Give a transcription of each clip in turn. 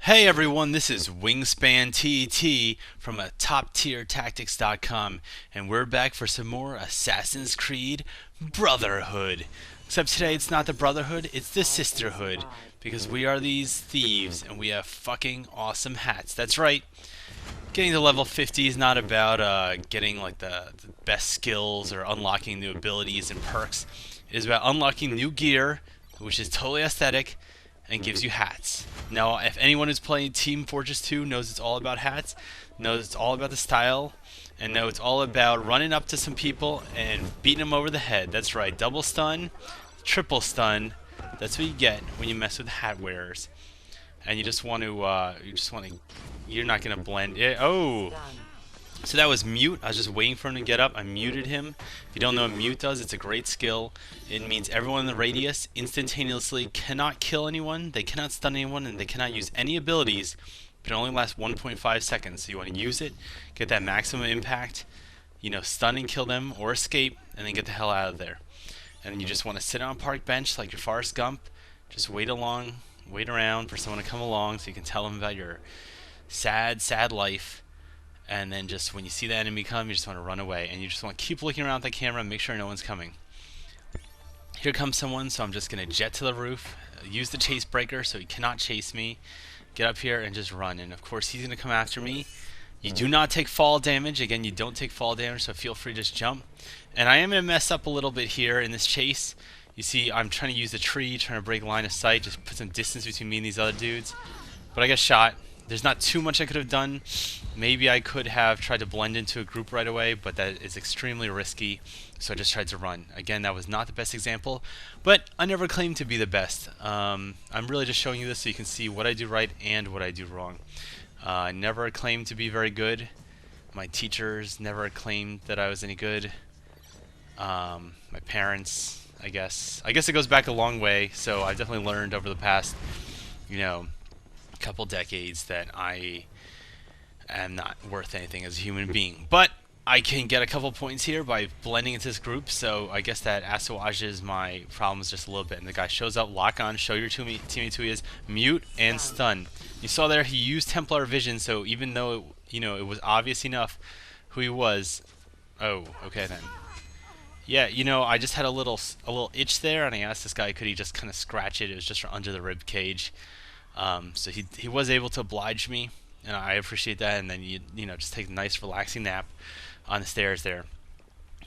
Hey everyone, this is Wingspan TET from TopTierTactics.com, and we're back for some more Assassin's Creed Brotherhood. Except today it's not the Brotherhood, it's the Sisterhood, because we are these thieves and we have fucking awesome hats. That's right, getting to level 50 is not about getting like the best skills or unlocking new abilities and perks. It is about unlocking new gear, which is totally aesthetic and gives you hats. Now, if anyone who's playing Team Fortress 2 knows it's all about hats, knows it's all about the style, and knows it's all about running up to some people and beating them over the head. That's right, double stun, triple stun. That's what you get when you mess with hat wearers. And you're not gonna blend. Oh, so that was mute. I was just waiting for him to get up. I muted him. If you don't know what mute does, it's a great skill. It means everyone in the radius instantaneously cannot kill anyone, they cannot stun anyone, and they cannot use any abilities. But it only lasts 1.5 seconds. So you want to use it, get that maximum impact, stun and kill them or escape, and then get the hell out of there. And you just want to sit on a park bench like your Forrest Gump. Just wait around for someone to come along so you can tell them about your sad, sad life. And then just when you see the enemy come, you just want to run away. And you just want to keep looking around at the camera and make sure no one's coming. Here comes someone, so I'm just going to jet to the roof, use the chase breaker so he cannot chase me, get up here and just run. And of course he's going to come after me. You do not take fall damage. Again, you don't take fall damage, so feel free to just jump. And I am going to mess up a little bit here in this chase. You see, I'm trying to use the tree, trying to break line of sight, just put some distance between me and these other dudes. But I got shot. There's not too much I could have done. Maybe I could have tried to blend into a group right away, but that is extremely risky, so I just tried to run. Again, that was not the best example, but I never claimed to be the best. I'm really just showing you this so you can see what I do right and what I do wrong. I never claimed to be very good. My teachers never claimed that I was any good. My parents, I guess it goes back a long way, so I've definitely learned over the past, couple decades that I am not worth anything as a human being. But I can get a couple points here by blending into this group, so I guess that assuages my problems just a little bit. And the guy shows up, lock on, show your teammates who he is, mute, and stun. You saw there he used Templar vision, so even though it was obvious enough who he was. Oh, okay then. Yeah, I just had a little itch there, and I asked this guy could he just kind of scratch it. It was just under the rib cage. So he was able to oblige me, and I appreciate that. And then you just take a nice relaxing nap on the stairs there.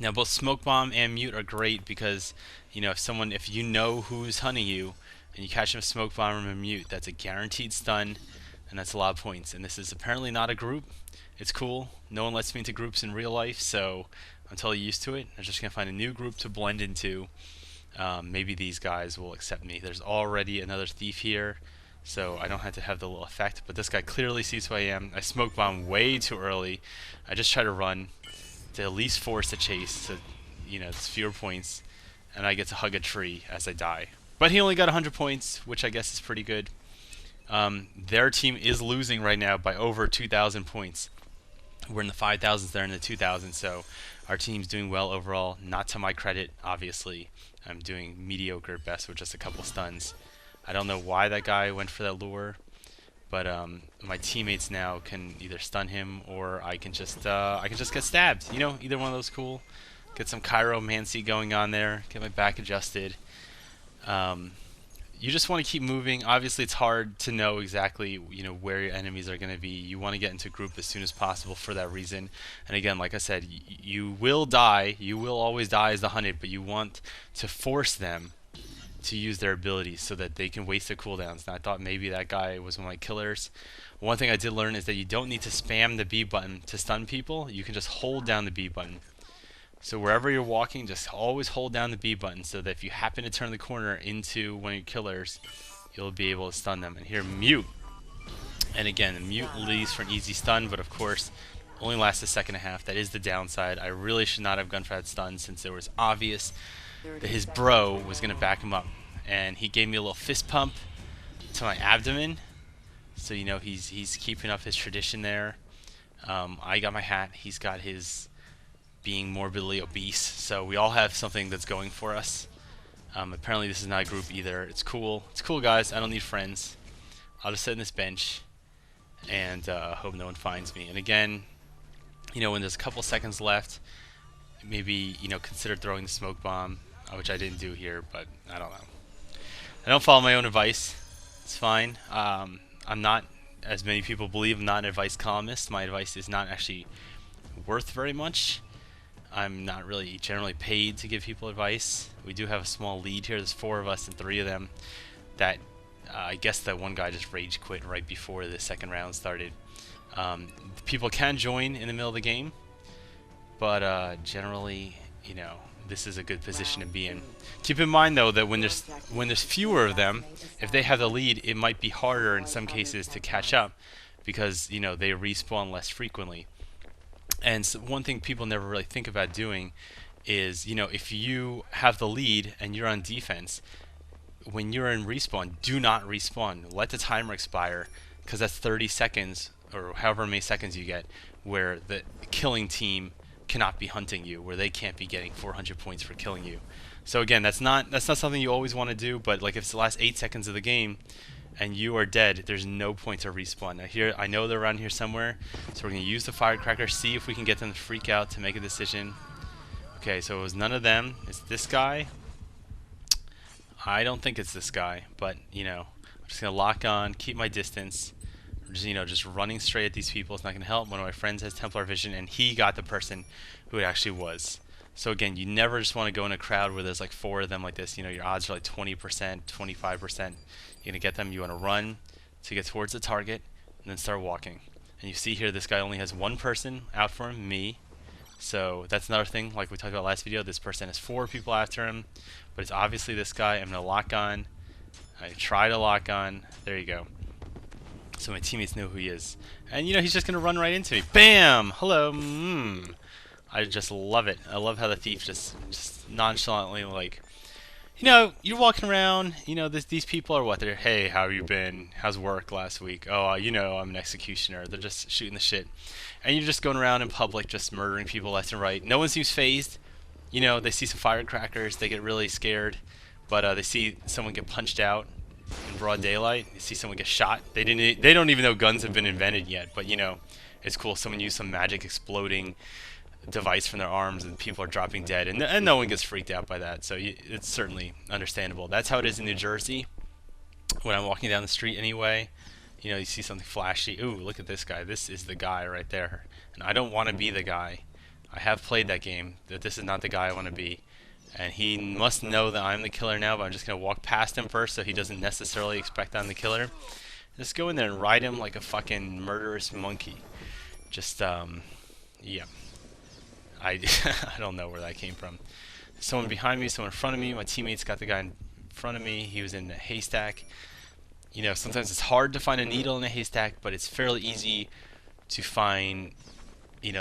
Now both smoke bomb and mute are great because if you know who's hunting you and you catch them smoke bomb and mute, that's a guaranteed stun, and that's a lot of points. And this is apparently not a group. It's cool. No one lets me into groups in real life, so until you're used to it, I'm just gonna find a new group to blend into. Maybe these guys will accept me. There's already another thief here, so I don't have to have the little effect, but this guy clearly sees who I am. I smoke bomb way too early. I just try to run to at least force a chase, so it's fewer points, and I get to hug a tree as I die. But he only got 100 points, which I guess is pretty good. Their team is losing right now by over 2,000 points. We're in the 5,000s, they're in the 2,000s, so our team's doing well overall. Not to my credit, obviously. I'm doing mediocre at best with just a couple stuns. I don't know why that guy went for that lure, but my teammates now can either stun him or I can just get stabbed. Either one of those cool. Get some chiromancy going on there. Get my back adjusted. You just want to keep moving. Obviously, it's hard to know exactly where your enemies are going to be. You want to get into a group as soon as possible for that reason. And again, like I said, you will die. You will always die as the hunted, but you want to force them to use their abilities so that they can waste their cooldowns. And I thought maybe that guy was one of my killers. One thing I did learn is that you don't need to spam the B button to stun people. You can just hold down the B button. So wherever you're walking, just always hold down the B button so that if you happen to turn the corner into one of your killers, you'll be able to stun them. And here, mute. And again, the mute leaves for an easy stun, but of course, only lasts a second and a half. That is the downside. I really should not have gone for that stun since it was obvious that his bro was going to back him up. And he gave me a little fist pump to my abdomen. So he's keeping up his tradition there. I got my hat. He's got his being morbidly obese. So we all have something that's going for us. Apparently this is not a group either. It's cool. It's cool, guys. I don't need friends. I'll just sit on this bench and hope no one finds me. And again, when there's a couple seconds left, maybe consider throwing the smoke bomb, which I didn't do here, but I don't know. I don't follow my own advice. It's fine. I'm not, as many people believe, I'm not an advice columnist. My advice is not actually worth very much. I'm not really generally paid to give people advice. We do have a small lead here. There's 4 of us and 3 of them. That I guess that one guy just rage quit right before the second round started. People can join in the middle of the game, but generally, this is a good position to be in. Keep in mind though that when there's fewer of them, if they have the lead, it might be harder in some cases to catch up because they respawn less frequently. And so one thing people never really think about doing is, if you have the lead and you're on defense, when you're in respawn, do not respawn. Let the timer expire, because that's 30 seconds or however many seconds you get where the killing team cannot be hunting you, where they can't be getting 400 points for killing you. So again, that's not something you always want to do, but like if it's the last 8 seconds of the game and you are dead, there's no point to respawn. Now here, I know they're around here somewhere, so we're going to use the firecracker, see if we can get them to freak out to make a decision. Okay, so it was none of them. It's this guy. I don't think it's this guy, but I'm just going to lock on, keep my distance. Just running straight at these people. It's not going to help. One of my friends has Templar vision, and he got the person who it actually was. So again, you never just want to go in a crowd where there's like 4 of them like this. Your odds are like 20%, 25%. You're going to get them. You want to run to get towards the target, and then start walking. And you see here, this guy only has 1 person out for him, me. So that's another thing, like we talked about last video. This person has 4 people after him, but it's obviously this guy. I'm going to lock on. I try to lock on. There you go. So my teammates know who he is. And he's just going to run right into me. Bam! Hello. I just love it. I love how the thief just nonchalantly, like, you're walking around, these people are what? They're, hey, how you been? How's work last week? Oh, I'm an executioner. They're just shooting the shit. And you're just going around in public just murdering people left and right. No one seems phased. They see some firecrackers. They get really scared. But they see someone get punched out in broad daylight. You see someone get shot. They don't even know guns have been invented yet, but it's cool. Someone used some magic exploding device from their arms and people are dropping dead, and no one gets freaked out by that. So it's certainly understandable. That's how it is in New Jersey when I'm walking down the street anyway. You see something flashy. Ooh, look at this guy. This is the guy right there. And I don't want to be the guy. I have played that game. That this is not the guy I want to be. And he must know that I'm the killer now, but I'm just going to walk past him first so he doesn't necessarily expect I'm the killer. Just go in there and ride him like a fucking murderous monkey. Just, yeah. I don't know where that came from. Someone behind me, someone in front of me. My teammates got the guy in front of me. He was in a haystack. Sometimes it's hard to find a needle in a haystack, but it's fairly easy to find,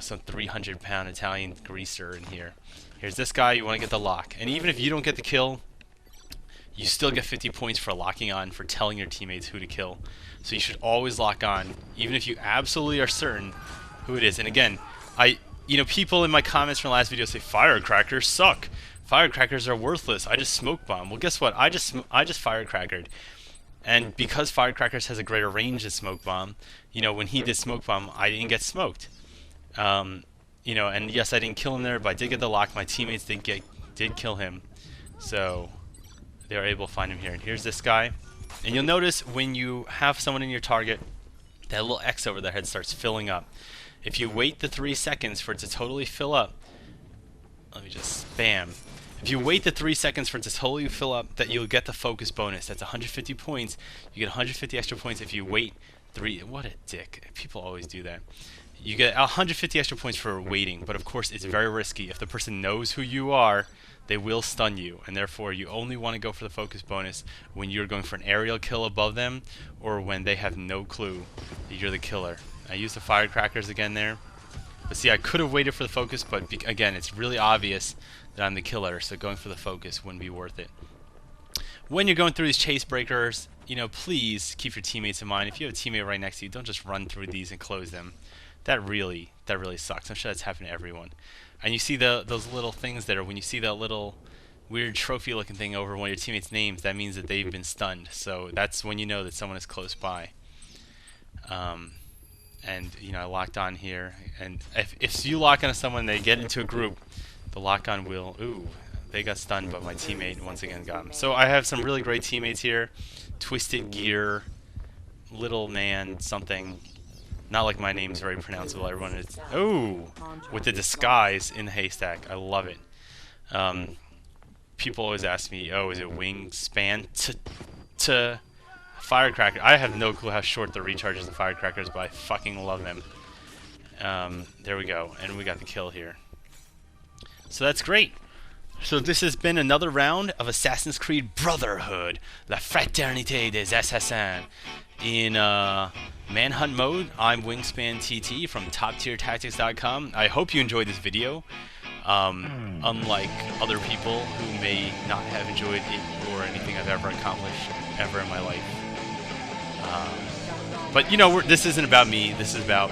some 300-pound Italian greaser in here. Here's this guy. You want to get the lock. And even if you don't get the kill, you still get 50 points for locking on, for telling your teammates who to kill. So you should always lock on, even if you absolutely are certain who it is. And again, people in my comments from the last video say, firecrackers suck. Firecrackers are worthless. I just smoke bomb. Well, guess what? I just firecrackered. And because firecrackers has a greater range than smoke bomb, when he did smoke bomb, I didn't get smoked. And yes, I didn't kill him there, but I did get the lock. My teammates did kill him, so they were able to find him here. And here's this guy. And you'll notice when you have someone in your target, that little X over their head starts filling up. If you wait the 3 seconds for it to totally fill up, let me just bam. If you wait the 3 seconds for it to totally fill up, that you'll get the focus bonus. That's 150 points. You get 150 extra points if you wait 3. What a dick! People always do that. You get 150 extra points for waiting, but of course it's very risky. If the person knows who you are, they will stun you, and therefore you only want to go for the focus bonus when you're going for an aerial kill above them, or when they have no clue that you're the killer. I used the firecrackers again there. But see, I could have waited for the focus, but again, it's really obvious that I'm the killer, so going for the focus wouldn't be worth it. When you're going through these chase breakers, please keep your teammates in mind. If you have a teammate right next to you, don't just run through these and close them. That really sucks. I'm sure that's happened to everyone. And you see those little things there. When you see that little weird trophy-looking thing over one of your teammates' names, that means that they've been stunned. So that's when you know that someone is close by. and you know I locked on here. And if you lock on someone, they get into a group, the lock on will. Ooh, they got stunned, but my teammate once again got him. So I have some really great teammates here. Twisted Gear, Little Man, something. Not like my name's very pronounceable. Everyone is. Oh, with the disguise in the haystack. I love it. People always ask me, oh, is it wingspan to firecracker? I have no clue how short the recharges of firecrackers, but I fucking love them. There we go, and we got the kill here. So that's great. So this has been another round of Assassin's Creed Brotherhood, La Fraternité des Assassins. In Manhunt mode, I'm Wingspan TT from TopTierTactics.com. I hope you enjoyed this video. Unlike other people who may not have enjoyed it or anything I've ever accomplished ever in my life. But you know, this isn't about me. This is about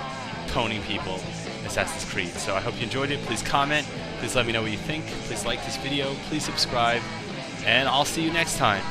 coning people in Assassin's Creed. So I hope you enjoyed it. Please comment. Please let me know what you think. Please like this video. Please subscribe. And I'll see you next time.